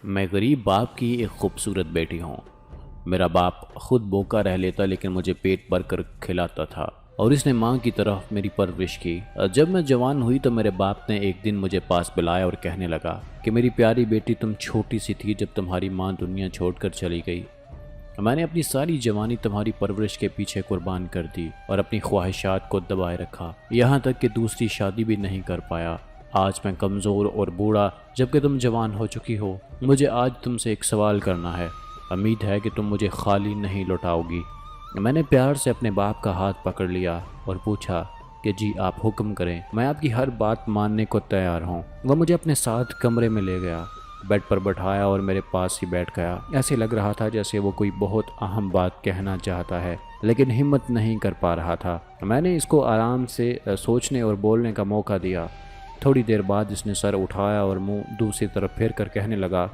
میں غریب باپ کی ایک خوبصورت بیٹی ہوں۔ میرا باپ خود بھوکا رہ لیتا لیکن مجھے پیٹ بھر کر کھلاتا تھا اور اس نے ماں کی طرح میری پرورش کی۔ جب میں جوان ہوئی تو میرے باپ نے ایک دن مجھے پاس بلایا اور کہنے لگا کہ میری پیاری بیٹی، تم چھوٹی سی تھی جب تمہاری ماں دنیا چھوڑ کر چلی گئی۔ میں نے اپنی ساری جوانی تمہاری پرورش کے پیچھے قربان کر دی اور اپنی خواہشات کو دبائے رکھا، یہاں تک کہ دوسری شادی بھی نہیں کر پایا۔ آج میں کمزور اور بوڑھا جبکہ تم جوان ہو چکی ہو، مجھے آج تم سے ایک سوال کرنا ہے۔ امید ہے کہ تم مجھے خالی نہیں لوٹاؤ گی۔ میں نے پیار سے اپنے باپ کا ہاتھ پکڑ لیا اور پوچھا کہ جی آپ حکم کریں، میں آپ کی ہر بات ماننے کو تیار ہوں۔ وہ مجھے اپنے ساتھ کمرے میں لے گیا، بیڈ پر بٹھایا اور میرے پاس ہی بیٹھ گیا۔ ایسے لگ رہا تھا جیسے وہ کوئی بہت اہم بات کہنا چاہتا ہے لیکن ہمت نہیں کر پا رہا تھا۔ میں نے اس کو آرام سے سوچنے اور بولنے کا موقع دیا۔ تھوڑی دیر بعد اس نے سر اٹھایا اور منہ دوسری طرف پھیر کر کہنے لگا،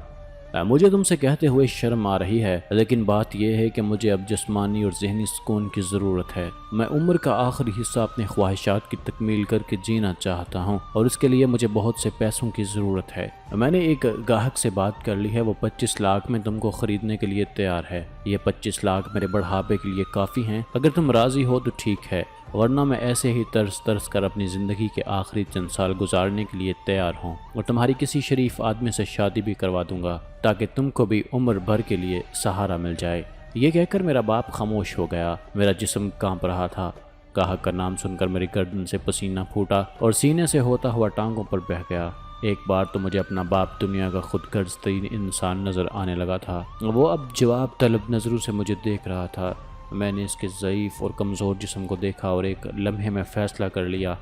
مجھے تم سے کہتے ہوئے شرم آ رہی ہے لیکن بات یہ ہے کہ مجھے اب جسمانی اور ذہنی سکون کی ضرورت ہے۔ میں عمر کا آخری حصہ اپنے خواہشات کی تکمیل کر کے جینا چاہتا ہوں اور اس کے لیے مجھے بہت سے پیسوں کی ضرورت ہے۔ میں نے ایک گاہک سے بات کر لی ہے، وہ 25 لاکھ میں تم کو خریدنے کے لیے تیار ہے۔ یہ 25 لاکھ میرے بڑھاپے کے لیے کافی ہیں۔ اگر تم راضی ہو تو ٹھیک ہے، ورنہ میں ایسے ہی ترس کر اپنی زندگی کے آخری چند سال گزارنے کے لیے تیار ہوں اور تمہاری کسی شریف آدمی سے شادی بھی کروا دوں گا تاکہ تم کو بھی عمر بھر کے لیے سہارا مل جائے۔ یہ کہہ کر میرا باپ خاموش ہو گیا۔ میرا جسم کانپ رہا تھا۔ گاہک کا نام سن کر میری گردن سے پسینہ پھوٹا اور سینے سے ہوتا ہوا ٹانگوں پر بہہ گیا۔ ایک بار تو مجھے اپنا باپ دنیا کا خود غرض ترین انسان نظر آنے لگا تھا۔ وہ اب جواب طلب نظروں سے مجھے دیکھ رہا تھا۔ میں نے اس کے ضعیف اور کمزور جسم کو دیکھا اور ایک لمحے میں فیصلہ کر لیا۔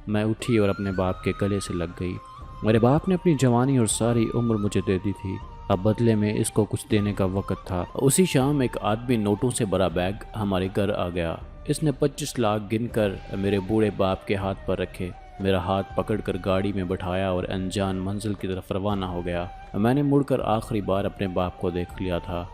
میں اٹھی اور اپنے باپ کے گلے سے لگ گئی۔ میرے باپ نے اپنی جوانی اور ساری عمر مجھے دے دی تھی، اب بدلے میں اس کو کچھ دینے کا وقت تھا۔ اسی شام ایک آدمی نوٹوں سے بھرا بیگ ہمارے گھر آ گیا۔ اس نے 25 لاکھ گن کر میرے بوڑھے باپ کے ہاتھ پر رکھے، میرا ہاتھ پکڑ کر گاڑی میں بٹھایا اور انجان منزل کی طرف روانہ ہو گیا۔ میں نے مڑ کر آخری بار اپنے باپ کو دیکھ لیا تھا۔